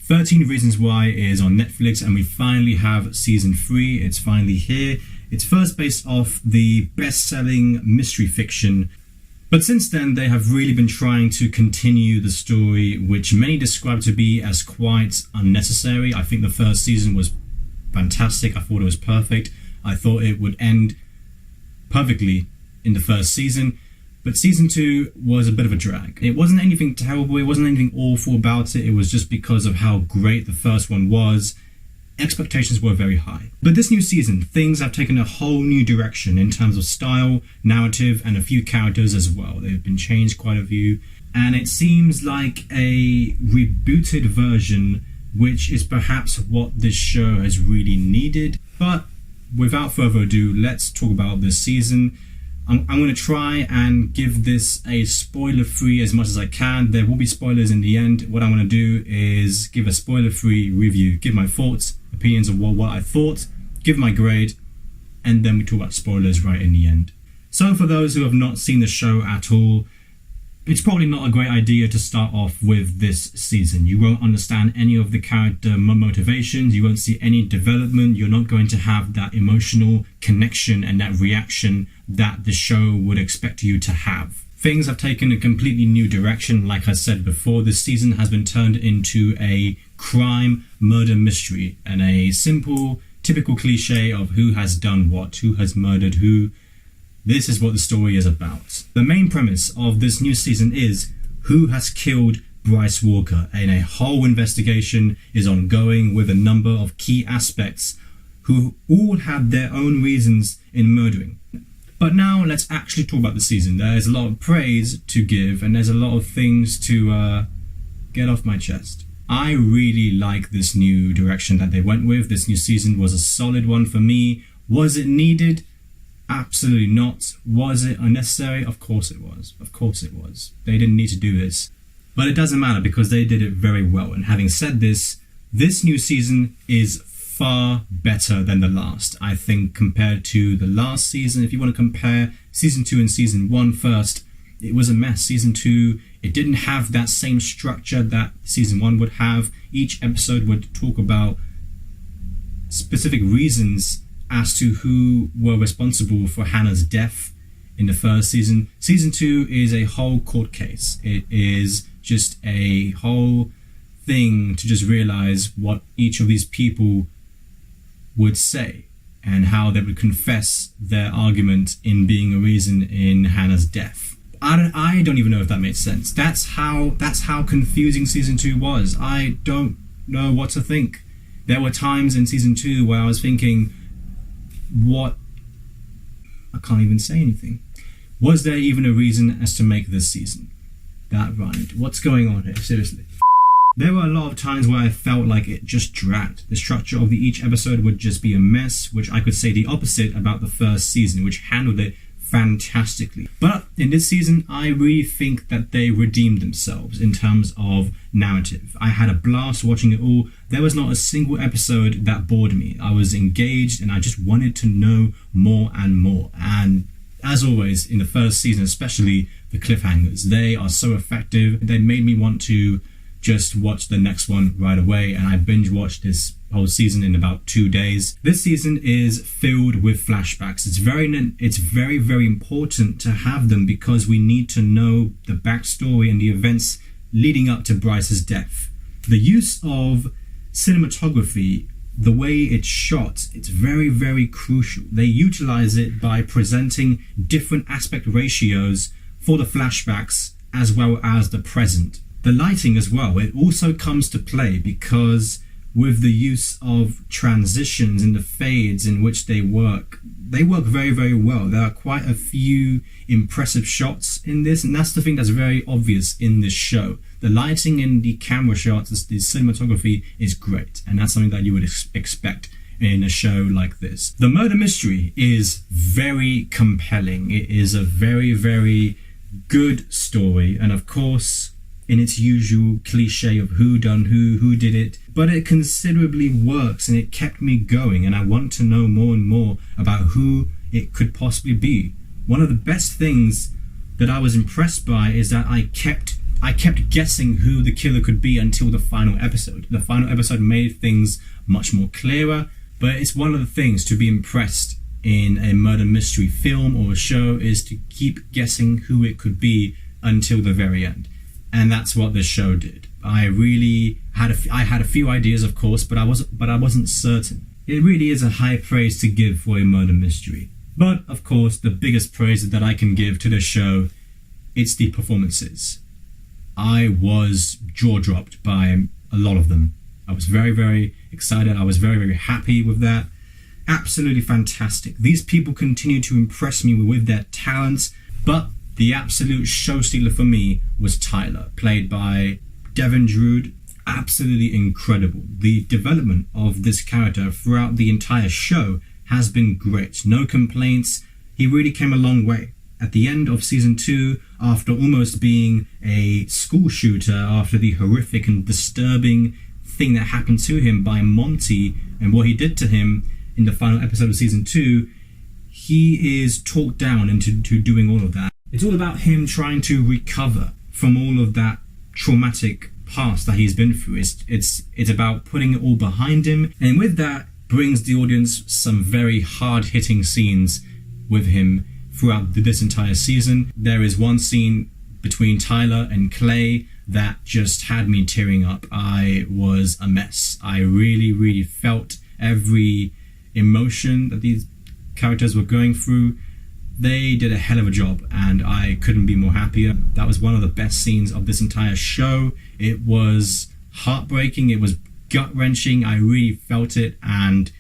13 Reasons Why is on Netflix, and we finally have season 3. It's finally here. It's first based off the best-selling mystery fiction, but since then they have really been trying to continue the story, which many describe to be as quite unnecessary. I think the first season was fantastic. I thought it was perfect. I thought it would end perfectly in the first season, but season 2 was a bit of a drag. It wasn't anything terrible, it wasn't anything awful about it, it was just because of how great the first one was. Expectations were very high. But this new season, things have taken a whole new direction in terms of style, narrative, and a few characters as well. They've been changed quite a few, and it seems like a rebooted version, which is perhaps what this show has really needed. But without further ado, let's talk about this season. I'm going to try and give this a spoiler-free as much as I can. There will be spoilers in the end. What I'm going to do is give a spoiler-free review, give my thoughts, opinions of what I thought, give my grade, and then we talk about spoilers right in the end. So for those who have not seen the show at all, it's probably not a great idea to start off with this season. You won't understand any of the character motivations, you won't see any development, you're not going to have that emotional connection and that reaction that the show would expect you to have. Things have taken a completely new direction. Like I said before, this season has been turned into a crime murder mystery and a simple, typical cliche of who has done what, who has murdered who. This is what the story is about. The main premise of this new season is who has killed Bryce Walker, and a whole investigation is ongoing with a number of key aspects who all had their own reasons in murdering. But now let's actually talk about the season. There's a lot of praise to give and there's a lot of things to get off my chest. I really like this new direction that they went with. This new season was a solid one for me. Was it needed? Absolutely not. Was it unnecessary? Of course it was. Of course it was. They didn't need to do this. But it doesn't matter because they did it very well. And having said this, this new season is far better than the last. I think compared to the last season, if you want to compare season 2 and season 1 first, it was a mess. Season 2, it didn't have that same structure that season 1 would have. Each episode would talk about specific reasons as to who were responsible for Hannah's death in the first season. Season 2 is a whole court case. It is just a whole thing to just realize what each of these people would say and how they would confess their argument in being a reason in Hannah's death. I don't even know if that made sense. That's how confusing season 2 was. I don't know what to think. There were times in season 2 where I was thinking, what? I can't even say anything. Was there even a reason as to make this season? That rhymed. What's going on here? Seriously. There were a lot of times where I felt like it just dragged. The structure of each episode would just be a mess, which I could say the opposite about the first season, which handled it fantastically. But in this season, I really think that they redeemed themselves in terms of narrative. I had a blast watching it all. There was not a single episode that bored me. I was engaged and I just wanted to know more and more. And as always, in the first season, especially the cliffhangers, they are so effective. They made me want to just watch the next one right away, and I binge watched this whole season in about 2 days. This season is filled with flashbacks. It's very, very important to have them because we need to know the backstory and the events leading up to Bryce's death. The use of cinematography, the way it's shot, it's very, very crucial. They utilize it by presenting different aspect ratios for the flashbacks as well as the present. The lighting as well, it also comes to play because with the use of transitions and the fades in which they work very, very well. There are quite a few impressive shots in this, and that's the thing that's very obvious in this show. The lighting and the camera shots, the cinematography is great, and that's something that you would expect in a show like this. The murder mystery is very compelling. It is a very, very good story, and of course, in its usual cliche of who done who did it, but it considerably works and it kept me going, and I want to know more and more about who it could possibly be. One of the best things that I was impressed by is that I kept I kept guessing who the killer could be until the final episode. The final episode made things much more clearer, but it's one of the things to be impressed in a murder mystery film or a show is to keep guessing who it could be until the very end. And that's what this show did. I really had a few ideas, of course, but I wasn't certain. It really is a high praise to give for a murder mystery. But of course, the biggest praise that I can give to the show, it's the performances. I was jaw-dropped by a lot of them. I was very, very excited. I was very, very happy with that. Absolutely fantastic. These people continue to impress me with their talents, but the absolute show stealer for me was Tyler, played by Devin Drood. Absolutely incredible. The development of this character throughout the entire show has been great. No complaints. He really came a long way. At the end of season 2, after almost being a school shooter after the horrific and disturbing thing that happened to him by Monty and what he did to him in the final episode of season 2, he is talked down into doing all of that. It's all about him trying to recover from all of that traumatic past that he's been through. It's about putting it all behind him, and with that brings the audience some very hard-hitting scenes with him throughout this entire season. There is one scene between Tyler and Clay that just had me tearing up. I was a mess. I really, really felt every emotion that these characters were going through. They did a hell of a job, and I couldn't be more happier. That was one of the best scenes of this entire show. It was heartbreaking. It was gut-wrenching. I really felt it, and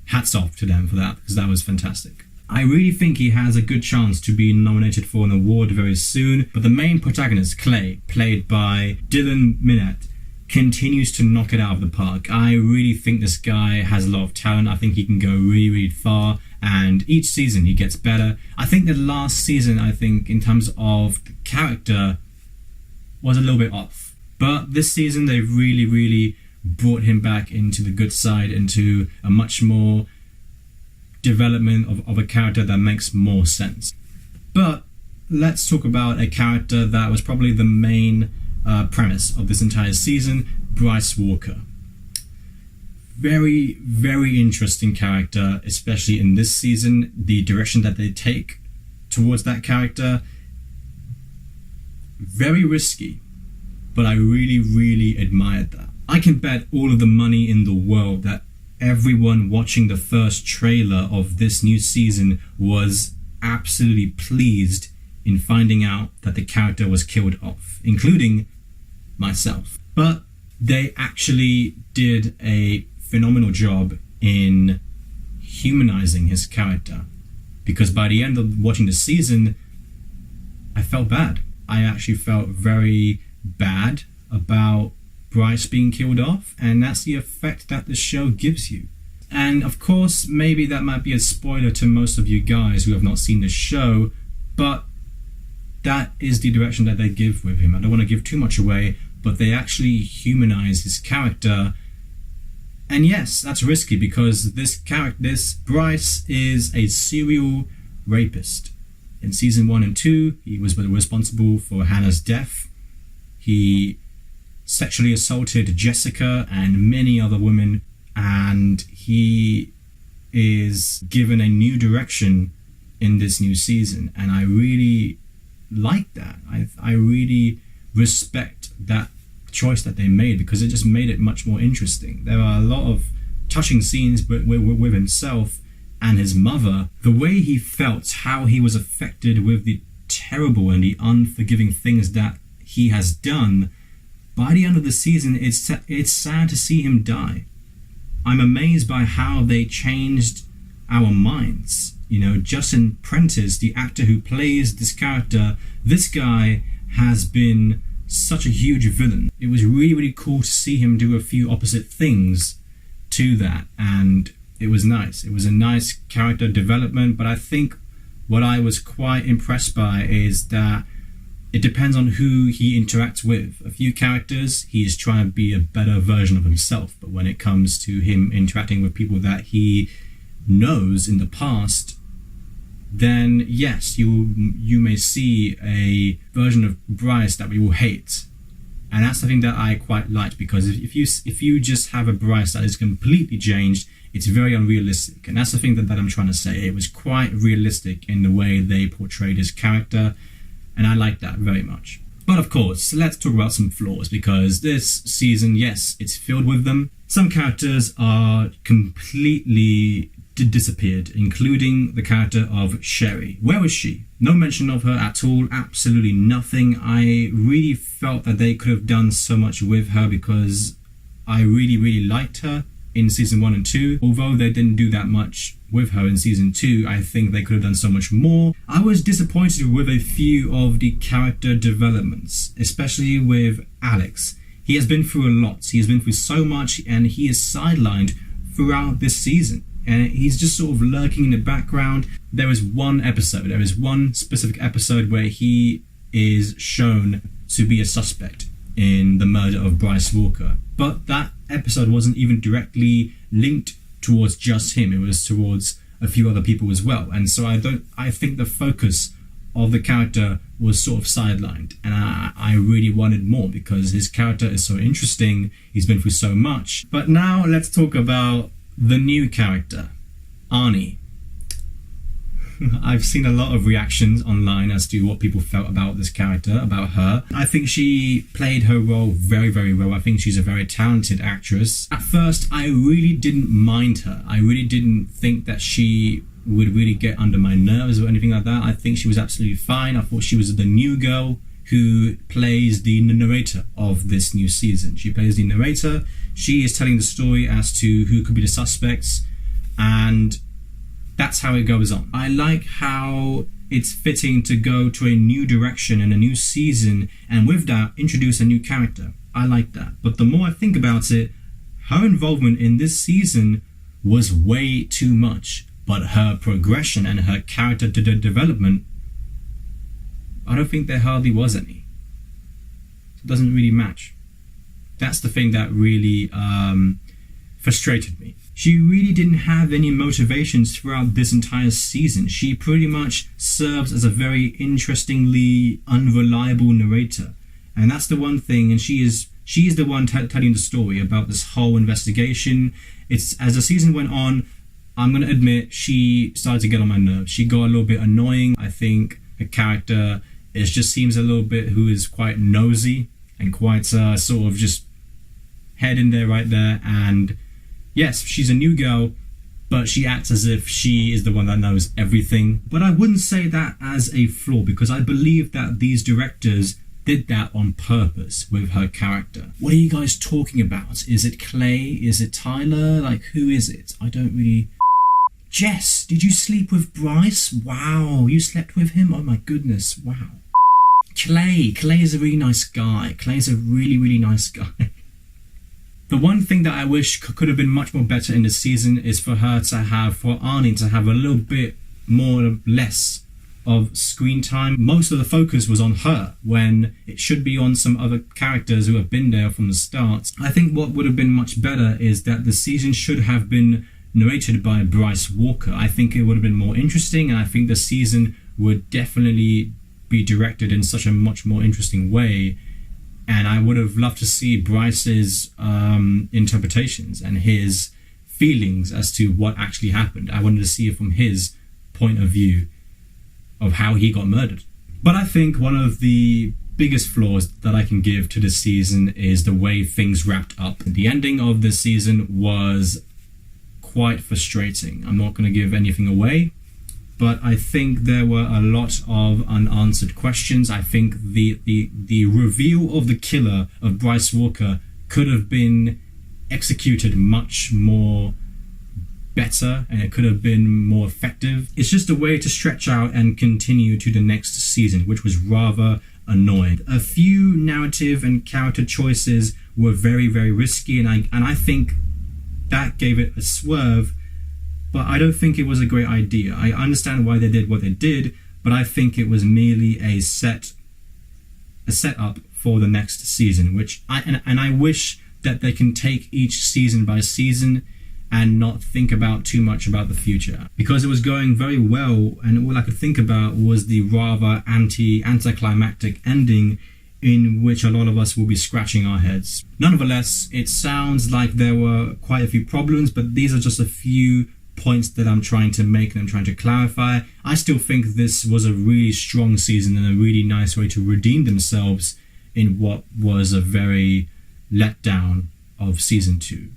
hats off to them for that, because that was fantastic. I really think he has a good chance to be nominated for an award very soon, but the main protagonist, Clay, played by Dylan Minnette, continues to knock it out of the park. I really think this guy has a lot of talent. I think he can go really, really far, and each season he gets better. I think the last season, in terms of the character, was a little bit off. But this season they've really, really brought him back into the good side, into a much more development of a character that makes more sense. But let's talk about a character that was probably the main premise of this entire season, Bryce Walker. Very, very interesting character, especially in this season. The direction that they take towards that character, very risky, but I really, really admired that. I can bet all of the money in the world that everyone watching the first trailer of this new season was absolutely pleased in finding out that the character was killed off, including myself. But they actually did a phenomenal job in humanizing his character, because by the end of watching the season, I felt bad. I actually felt very bad about Bryce being killed off, and that's the effect that the show gives you. And of course, maybe that might be a spoiler to most of you guys who have not seen the show, but that is the direction that they give with him. I don't want to give too much away, but they actually humanize his character. And yes, that's risky, because this Bryce is a serial rapist. In season 1 and 2, he was responsible for Hannah's death. He sexually assaulted Jessica and many other women, and he is given a new direction in this new season, and I really like that. I really respect that choice that they made, because it just made it much more interesting. There are a lot of touching scenes with himself and his mother. The way he felt, how he was affected with the terrible and the unforgiving things that he has done. By the end of the season, it's sad to see him die. I'm amazed by how they changed our minds. You know, Justin Prentice, the actor who plays this character, this guy has been such a huge villain. It was really, really cool to see him do a few opposite things to that, and it was nice. It was a nice character development, but I think what I was quite impressed by is that it depends on who he interacts with. A few characters, he is trying to be a better version of himself, but when it comes to him interacting with people that he knows in the past, then yes, you may see a version of Bryce that we will hate. And that's something that I quite liked, because if you just have a Bryce that is completely changed, it's very unrealistic. And that's the thing that I'm trying to say. It was quite realistic in the way they portrayed his character, and I like that very much. But of course, let's talk about some flaws, because this season, yes, it's filled with them. Some characters are completely disappeared, including the character of Sherry. Where was she? No mention of her at all, absolutely nothing. I really felt that they could have done so much with her, because I really liked her in season 1 and 2. Although they didn't do that much with her in season 2, I think they could have done so much more. I was disappointed with a few of the character developments, especially with Alex. He has been through a lot. He has been through so much, and he is sidelined throughout this season. And he's just sort of lurking in the background. There is one specific episode where he is shown to be a suspect in the murder of Bryce Walker. But that episode wasn't even directly linked towards just him. It was towards a few other people as well. And so I think the focus of the character was sort of sidelined. And I really wanted more, because his character is so interesting. He's been through so much. But now let's talk about the new character, Arnie. I've seen a lot of reactions online as to what people felt about this character, about her. I think she played her role very well. I think she's a very talented actress. At first, I really didn't mind her. I really didn't think that she would really get under my nerves or anything like that. I think she was absolutely fine. I thought she was the new girl who plays the narrator of this new season. She plays the narrator. She is telling the story as to who could be the suspects, and that's how it goes on. I like how it's fitting to go to a new direction and a new season, and with that, introduce a new character. I like that. But the more I think about it, her involvement in this season was way too much. But her progression and her character development, I don't think there hardly was any. It doesn't really match. That's the thing that really frustrated me. She really didn't have any motivations throughout this entire season. She pretty much serves as a very interestingly unreliable narrator. And that's the one thing, and she is the one telling the story about this whole investigation. It's, as the season went on, I'm going to admit, she started to get on my nerves. She got a little bit annoying. I think her character just seems a little bit who is quite nosy and quite sort of just head in there right there. And yes, she's a new girl, but she acts as if she is the one that knows everything. But I wouldn't say that as a flaw, because I believe that these directors did that on purpose with her character. What are you guys talking about? Is it Clay? Is it Tyler? Like, who is it? I don't really... Jess, did you sleep with Bryce? Wow, you slept with him? Oh my goodness, wow. Clay is a really nice guy. Clay's a really nice guy. The one thing that I wish could have been much more better in this season is for Arnie to have a little bit more or less of screen time. Most of the focus was on her when it should be on some other characters who have been there from the start. I think what would have been much better is that the season should have been narrated by Bryce Walker. I think it would have been more interesting, and I think the season would definitely be directed in such a much more interesting way. And I would have loved to see Bryce's interpretations and his feelings as to what actually happened. I wanted to see it from his point of view of how he got murdered. But I think one of the biggest flaws that I can give to this season is the way things wrapped up. The ending of this season was quite frustrating. I'm not going to give anything away, but I think there were a lot of unanswered questions. I think the reveal of the killer of Bryce Walker could have been executed much more better, and it could have been more effective. It's just a way to stretch out and continue to the next season, which was rather annoying. A few narrative and character choices were very risky, and I think that gave it a swerve, but I don't think it was a great idea. I understand why they did what they did, but I think it was merely a setup for the next season, which I wish that they can take each season by season and not think about too much about the future, because it was going very well, and all I could think about was the rather anticlimactic ending in which a lot of us will be scratching our heads. Nonetheless, it sounds like there were quite a few problems, but these are just a few points that I'm trying to make and I'm trying to clarify. I still think this was a really strong season and a really nice way to redeem themselves in what was a very letdown of season 2.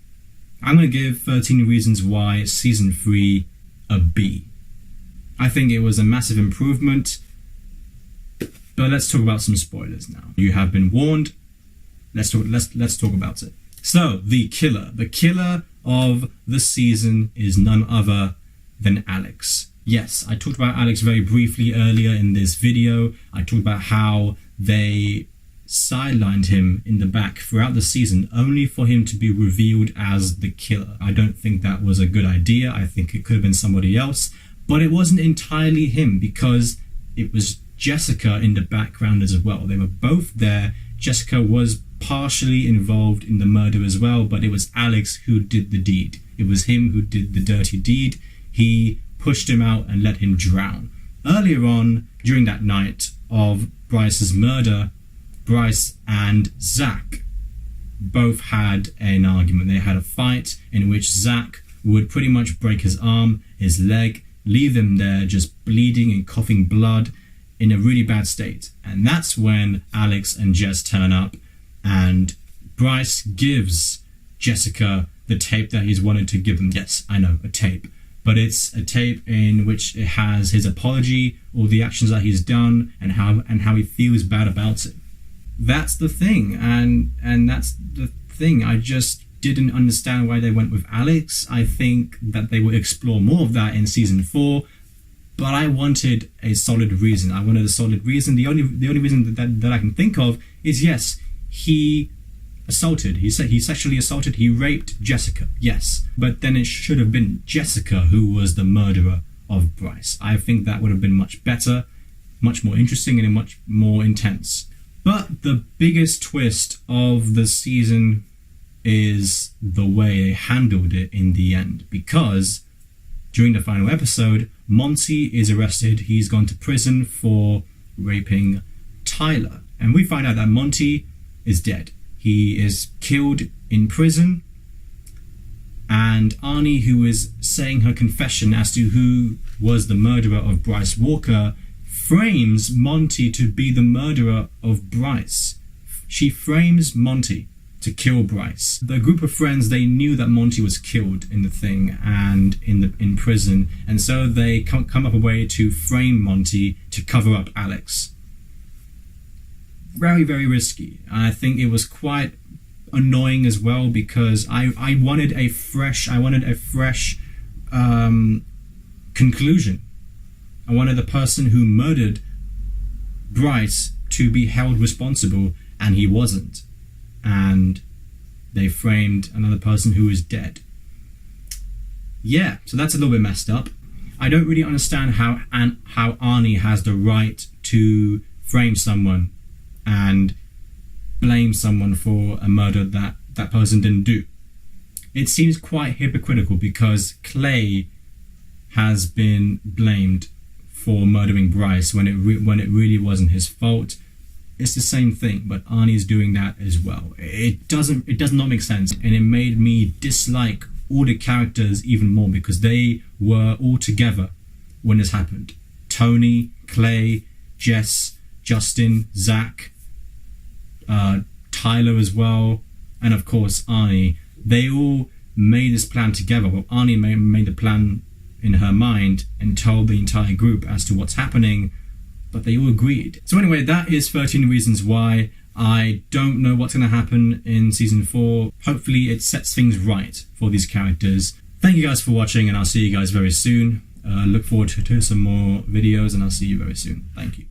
I'm going to give 13 Reasons Why season 3 a B. I think it was a massive improvement, but let's talk about some spoilers now. You have been warned. Let's talk about it. So, the killer of the season is none other than Alex. Yes, I talked about Alex very briefly earlier in this video. I talked about how they sidelined him in the back throughout the season only for him to be revealed as the killer. I don't think that was a good idea. I think it could have been somebody else, but it wasn't entirely him, because it was Jessica in the background as well. They were both there. Jessica was partially involved in the murder as well, but it was Alex who did the deed. It was him who did the dirty deed. He pushed him out and let him drown. Earlier on, during that night of Bryce's murder, Bryce and Zach both had an argument. They had a fight in which Zach would pretty much break his arm, his leg, leave them there just bleeding and coughing blood in a really bad state. And that's when Alex and Jess turn up, and Bryce gives Jessica the tape that he's wanted to give them. Yes, I know, a tape. But it's a tape in which it has his apology, all the actions that he's done, and how he feels bad about it. That's the thing, and that's the thing. I just didn't understand why they went with Alex. I think that they will explore more of that in season 4, but I wanted a solid reason. I wanted a solid reason. The only reason that I can think of is, yes, he assaulted. He sexually assaulted. He raped Jessica. Yes, but then it should have been Jessica who was the murderer of Bryce. I think that would have been much better, much more interesting, and much more intense. But the biggest twist of the season is the way they handled it in the end, because during the final episode, Monty is arrested. He's gone to prison for raping Tyler, and we find out that Monty is dead. He is killed in prison, and Arnie, who is saying her confession as to who was the murderer of Bryce Walker, frames Monty to be the murderer of Bryce. She frames Monty to kill Bryce. The group of friends, they knew that Monty was killed in the thing and in prison, and so they come up a way to frame Monty to cover up Alex. Very, very risky. I think it was quite annoying as well, because I wanted a fresh conclusion. I wanted the person who murdered Bryce to be held responsible, and he wasn't. And they framed another person who is dead. Yeah, so that's a little bit messed up. I don't really understand how Arnie has the right to frame someone and blame someone for a murder that that person didn't do. It seems quite hypocritical, because Clay has been blamed for murdering Bryce when it really wasn't his fault. It's the same thing, but Arnie's doing that as well. It does not make sense, and it made me dislike all the characters even more, because they were all together when this happened. Tony, Clay, Jess, Justin, Zach, Tyler as well, and of course Arnie. They all made this plan together. Well, Arnie made the plan in her mind and told the entire group as to what's happening, but they all agreed. So anyway, that is 13 Reasons Why. I don't know what's going to happen in season 4. Hopefully it sets things right for these characters. Thank you guys for watching, and I'll see you guys very soon. Look forward to some more videos, and I'll see you very soon. Thank you.